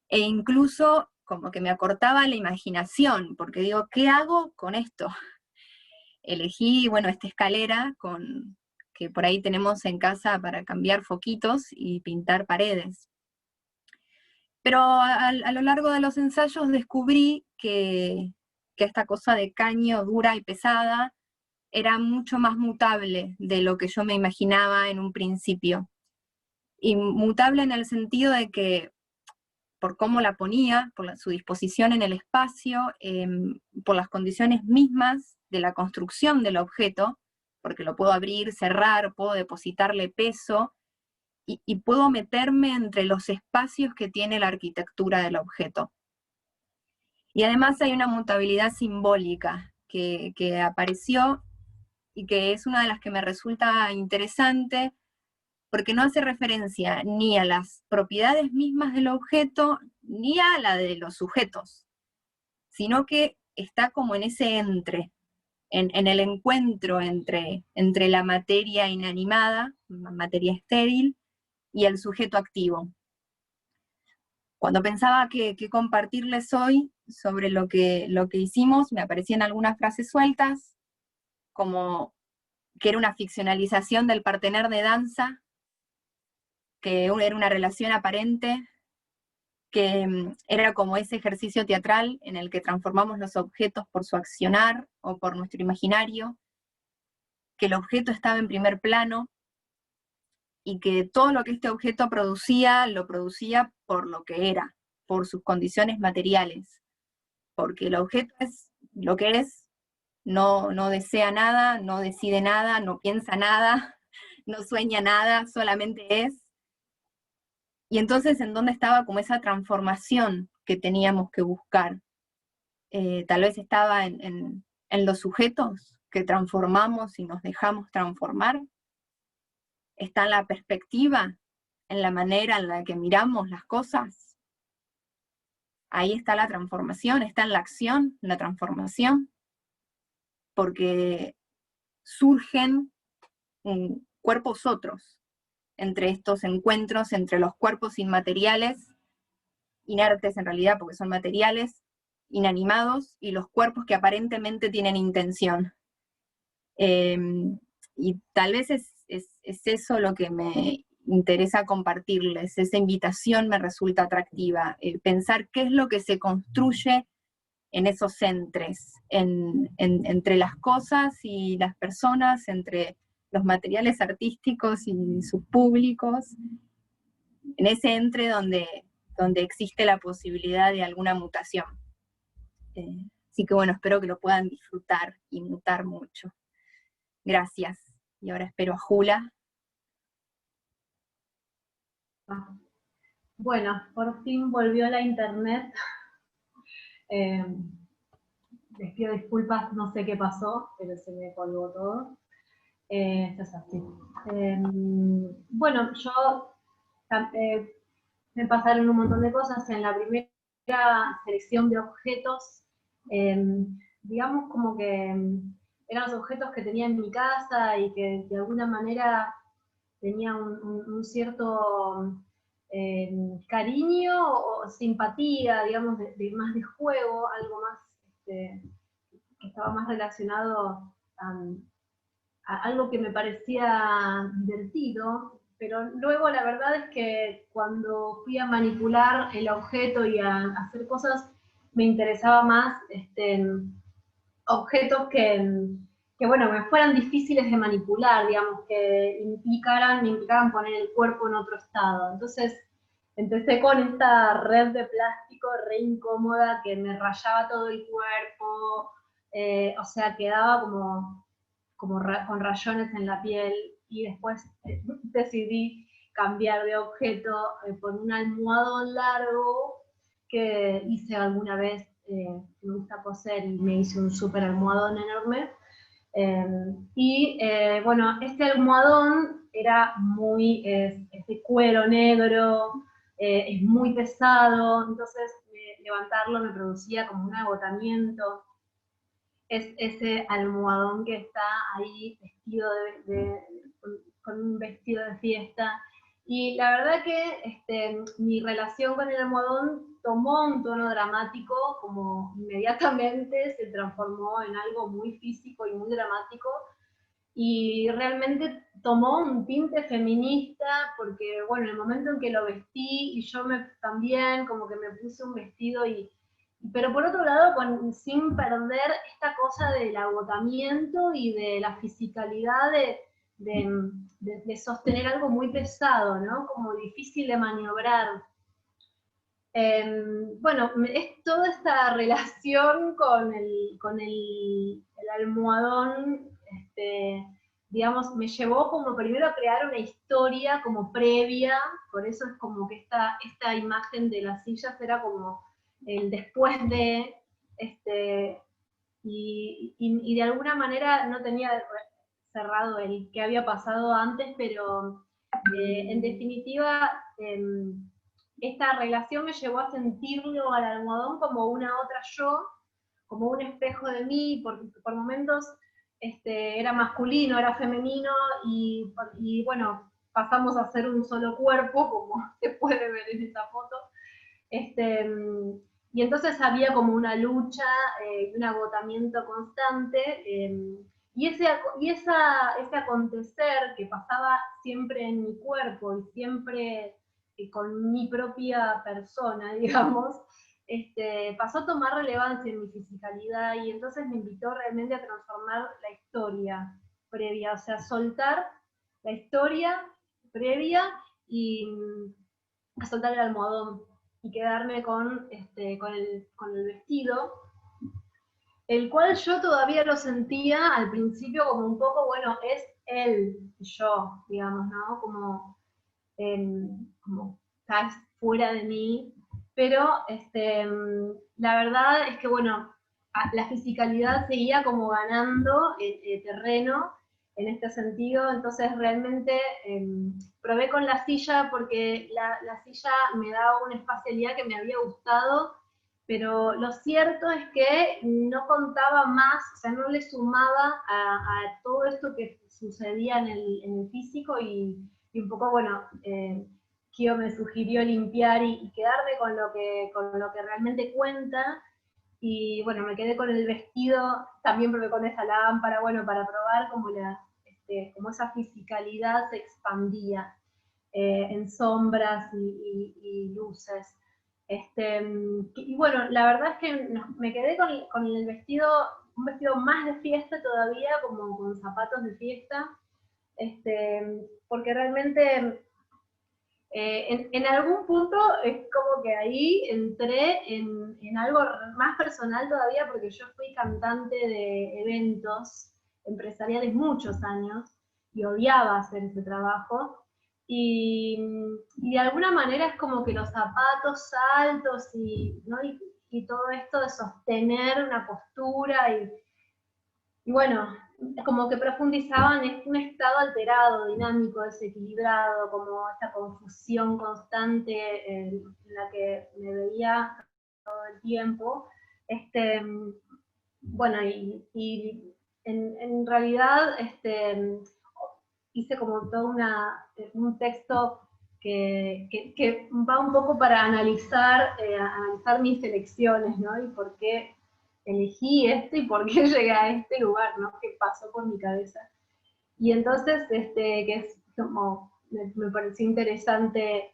e incluso como que me acortaba la imaginación, porque digo, ¿qué hago con esto? Elegí, bueno, esta escalera que por ahí tenemos en casa para cambiar foquitos y pintar paredes. Pero a lo largo de los ensayos descubrí que esta cosa de caño dura y pesada era mucho más mutable de lo que yo me imaginaba en un principio. Y mutable en el sentido de que, por cómo la ponía, por su disposición en el espacio, por las condiciones mismas de la construcción del objeto, porque lo puedo abrir, cerrar, puedo depositarle peso, y puedo meterme entre los espacios que tiene la arquitectura del objeto. Y además hay una mutabilidad simbólica que apareció y que es una de las que me resulta interesante, porque no hace referencia ni a las propiedades mismas del objeto, ni a la de los sujetos, sino que está como en ese en el encuentro entre la materia inanimada, materia estéril, y el sujeto activo. Cuando pensaba que compartirles hoy sobre lo que hicimos, me aparecían algunas frases sueltas, como que era una ficcionalización del partener de danza, que era una relación aparente, que era como ese ejercicio teatral en el que transformamos los objetos por su accionar o por nuestro imaginario, que el objeto estaba en primer plano, y que todo lo que este objeto producía, lo producía por lo que era, por sus condiciones materiales, porque el objeto es lo que es, no desea nada, no decide nada, no piensa nada, no sueña nada, solamente es. Y entonces, ¿en dónde estaba como esa transformación que teníamos que buscar? Tal vez estaba en los sujetos que transformamos y nos dejamos transformar. Está en la perspectiva, en la manera en la que miramos las cosas. Ahí está la transformación, está en la acción, la transformación. Porque surgen cuerpos otros, entre estos encuentros entre los cuerpos inmateriales, inertes en realidad porque son materiales, inanimados, y los cuerpos que aparentemente tienen intención. Y tal vez es eso lo que me interesa compartirles, esa invitación me resulta atractiva, pensar qué es lo que se construye en esos entres, entre las cosas y las personas, entre los materiales artísticos y sus públicos, en ese entre donde existe la posibilidad de alguna mutación. Así que bueno, espero que lo puedan disfrutar y mutar mucho. Gracias. Y ahora espero a Jula. Bueno, por fin volvió la internet. Les pido disculpas, no sé qué pasó, pero se me colgó todo. Esto es así. Bueno, yo me pasaron un montón de cosas. En la primera selección de objetos, digamos como que eran los objetos que tenía en mi casa y que de alguna manera tenía un cierto cariño o simpatía, digamos, más de juego, algo más que estaba más relacionado a algo que me parecía divertido, pero luego la verdad es que cuando fui a manipular el objeto y a hacer cosas, me interesaba más objetos que bueno, me fueran difíciles de manipular, digamos, que me implicaran poner el cuerpo en otro estado. Entonces, empecé con esta red de plástico re incómoda que me rayaba todo el cuerpo, o sea, quedaba con rayones en la piel, y después decidí cambiar de objeto por un almohadón largo que hice alguna vez, me gusta coser y me hice un súper almohadón enorme. Bueno, este almohadón era es de cuero negro, es muy pesado, entonces levantarlo me producía como un agotamiento. Es ese almohadón que está ahí vestido con un vestido de fiesta. Y la verdad que mi relación con el almohadón tomó un tono dramático, como inmediatamente se transformó en algo muy físico y muy dramático, y realmente tomó un tinte feminista, porque bueno, en el momento en que lo vestí, y yo también como que me puse un vestido, pero por otro lado sin perder esta cosa del agotamiento y de la fisicalidad de sostener algo muy pesado, ¿no? Como difícil de maniobrar. Bueno, es toda esta relación con el almohadón, digamos, me llevó como primero a crear una historia como previa, por eso es como que esta imagen de las sillas era como el después de, y de alguna manera no tenía cerrado el que había pasado antes, pero en definitiva esta relación me llevó a sentirlo al almohadón como una otra yo, como un espejo de mí, porque por momentos era masculino, era femenino, y bueno, pasamos a ser un solo cuerpo, como se puede ver en esta foto. Y entonces había como una lucha y un agotamiento constante, y ese acontecer que pasaba siempre en mi cuerpo y siempre con mi propia persona, digamos, pasó a tomar relevancia en mi fisicalidad, y entonces me invitó realmente a transformar la historia previa, o sea, soltar la historia previa y a soltar el almohadón y quedarme con el vestido, el cual yo todavía lo sentía al principio como un poco, bueno, es él y yo, digamos, ¿no? Como estás fuera de mí, pero la verdad es que, bueno, la fisicalidad seguía como ganando terreno en este sentido, entonces realmente probé con la silla porque la silla me daba una espacialidad que me había gustado, pero lo cierto es que no contaba más, o sea, no le sumaba a todo esto que sucedía en el físico, y un poco, bueno, Kio me sugirió limpiar y quedarme con lo que realmente cuenta, y bueno, me quedé con el vestido, también probé con esa lámpara, bueno, para probar como esa fisicalidad se expandía en sombras y luces. Y bueno, la verdad es que me quedé con el vestido, un vestido más de fiesta todavía, como con zapatos de fiesta, porque realmente en algún punto es como que ahí entré en algo más personal todavía, porque yo fui cantante de eventos empresariales muchos años, y odiaba hacer ese trabajo, y de alguna manera es como que los zapatos altos ¿no? y todo esto de sostener una postura, y bueno, como que profundizaban en un estado alterado, dinámico, desequilibrado, como esta confusión constante en la que me veía todo el tiempo. Bueno, y en realidad hice como todo un texto que va un poco para analizar mis elecciones, ¿no? Y por qué elegí y por qué llegué a este lugar, ¿no? ¿Qué pasó por mi cabeza? Y entonces, que es como, me pareció interesante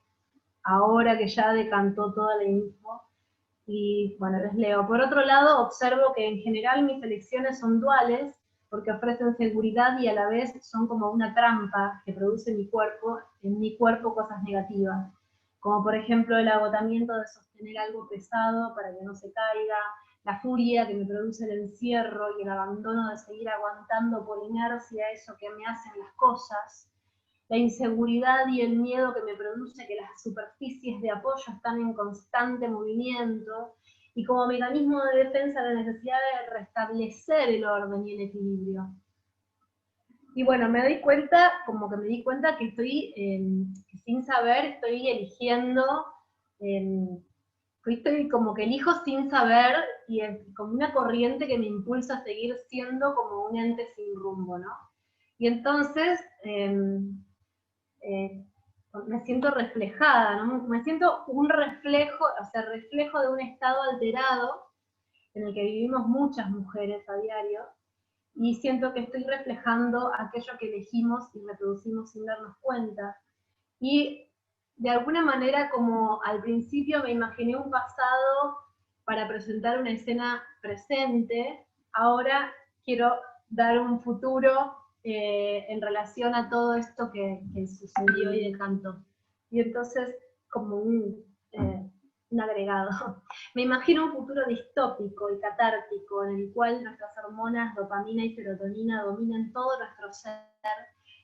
ahora que ya decantó toda la info, y bueno, les leo. Por otro lado, observo que en general mis elecciones son duales, porque ofrecen seguridad y a la vez son como una trampa que produce en mi cuerpo cosas negativas, como por ejemplo el agotamiento de sostener algo pesado para que no se caiga, la furia que me produce el encierro y el abandono de seguir aguantando por inercia eso que me hacen las cosas, la inseguridad y el miedo que me produce que las superficies de apoyo están en constante movimiento, y como mecanismo de defensa la necesidad de restablecer el orden y el equilibrio. Y bueno, me di cuenta que estoy, que sin saber, estoy eligiendo, estoy como que elijo sin saber, y es como una corriente que me impulsa a seguir siendo como un ente sin rumbo, ¿no? Y entonces, me siento reflejada, ¿no? Me siento un reflejo, o sea, reflejo de un estado alterado en el que vivimos muchas mujeres a diario, y siento que estoy reflejando aquello que elegimos y reproducimos sin darnos cuenta. Y de alguna manera, como al principio me imaginé un pasado para presentar una escena presente, ahora quiero dar un futuro en relación a todo esto que sucedió y decantó. Y entonces, como un agregado. Me imagino un futuro distópico y catártico en el cual nuestras hormonas dopamina y serotonina dominen todo nuestro ser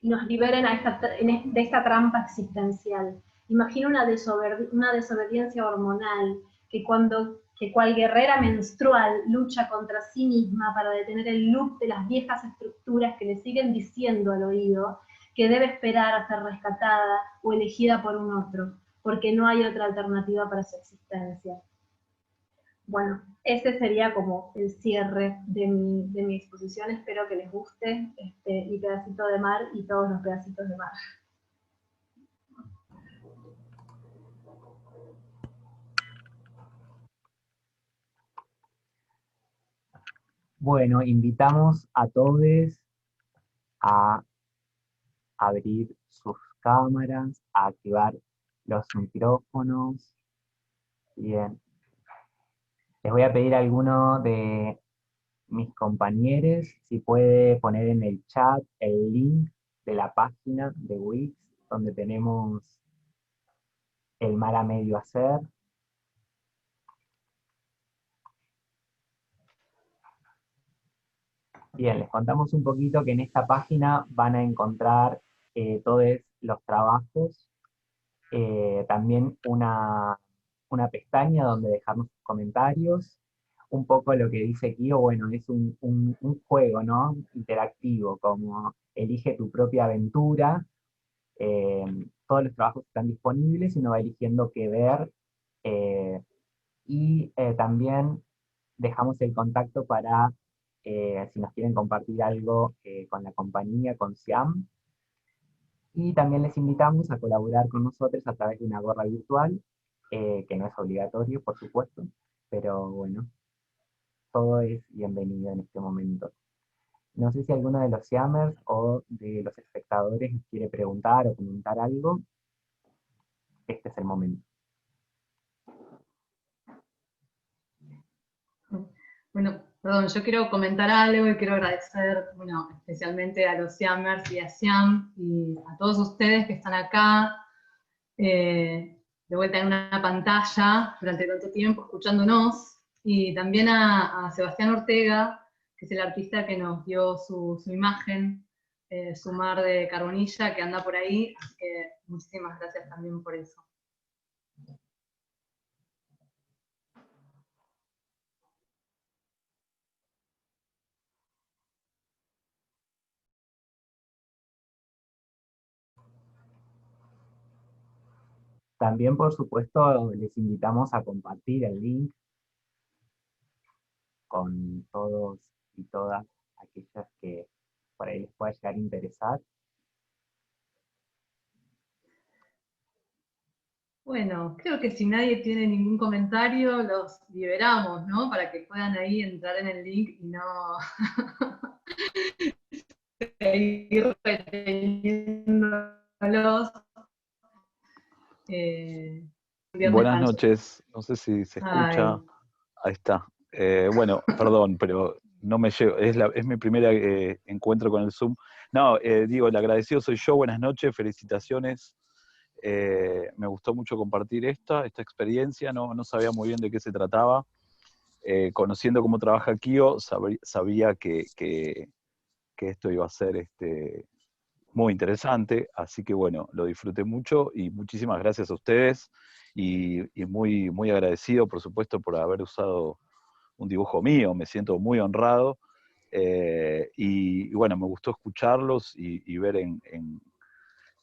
y nos liberen de esta trampa existencial. Imagino una desobediencia hormonal que cual guerrera menstrual lucha contra sí misma para detener el loop de las viejas estructuras que le siguen diciendo al oído que debe esperar a ser rescatada o elegida por un otro, porque no hay otra alternativa para su existencia. Bueno, ese sería como el cierre de mi exposición. Espero que les guste mi pedacito de mar y todos los pedacitos de mar. Bueno, invitamos a todos a abrir sus cámaras, a activar los micrófonos. Bien. Les voy a pedir a alguno de mis compañeros si puede poner en el chat el link de la página de Wix, donde tenemos el mar a medio hacer. Bien, les contamos un poquito que en esta página van a encontrar todos los trabajos, también una pestaña donde dejamos comentarios, un poco lo que dice Kio, bueno, es un juego, ¿no? Interactivo, como elige tu propia aventura, todos los trabajos están disponibles y uno va eligiendo qué ver, Y también dejamos el contacto para, si nos quieren compartir algo con la compañía, con SIAM. Y también les invitamos a colaborar con nosotros a través de una gorra virtual, que no es obligatorio, por supuesto, pero bueno, todo es bienvenido en este momento. No sé si alguno de los SIAMers o de los espectadores quiere preguntar o comentar algo. Este es el momento. Bueno, perdón, yo quiero comentar algo y quiero agradecer, bueno, especialmente a los SIAMers y a SIAM y a todos ustedes que están acá, de vuelta en una pantalla durante tanto tiempo escuchándonos, y también a Sebastián Ortega, que es el artista que nos dio su imagen, su mar de carbonilla que anda por ahí, así que muchísimas gracias también por eso. También, por supuesto, les invitamos a compartir el link con todos y todas aquellas que por ahí les pueda llegar a interesar. Bueno, creo que si nadie tiene ningún comentario, los liberamos, ¿no? Para que puedan ahí entrar en el link y no seguir reteniéndolos. Buenas noches, no sé si se escucha. Ay. Ahí está. Bueno, perdón, pero no me llevo, es mi primer encuentro con el Zoom. No, digo, el agradecido soy yo, buenas noches, felicitaciones. Me gustó mucho compartir esta experiencia, no sabía muy bien de qué se trataba. Conociendo cómo trabaja Kio, sabía que esto iba a ser muy interesante, así que bueno, lo disfruté mucho y muchísimas gracias a ustedes y muy, muy agradecido, por supuesto, por haber usado un dibujo mío, me siento muy honrado y bueno, me gustó escucharlos y ver en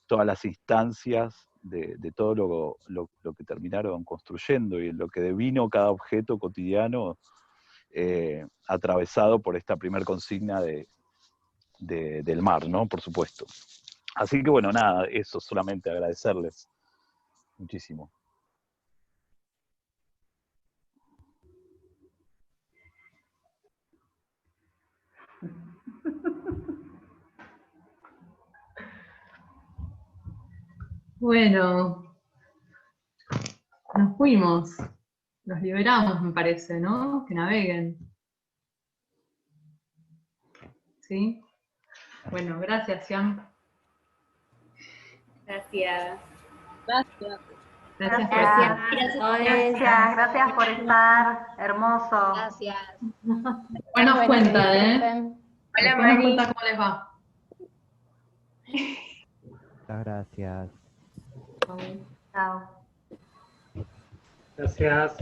todas las instancias de todo lo que terminaron construyendo y en lo que devino cada objeto cotidiano atravesado por esta primer consigna del mar, ¿no? Por supuesto. Así que bueno, nada, eso, solamente agradecerles muchísimo. Bueno, nos fuimos, los liberamos, me parece, ¿no? Que naveguen. ¿Sí? Bueno, gracias, Siam. Gracias. Gracias. Gracias por estar, hermoso. Gracias. Buenos cuentan, ¿eh? Hola, Después nos Mari. cuentan cómo les va. Muchas gracias. Chao. Gracias.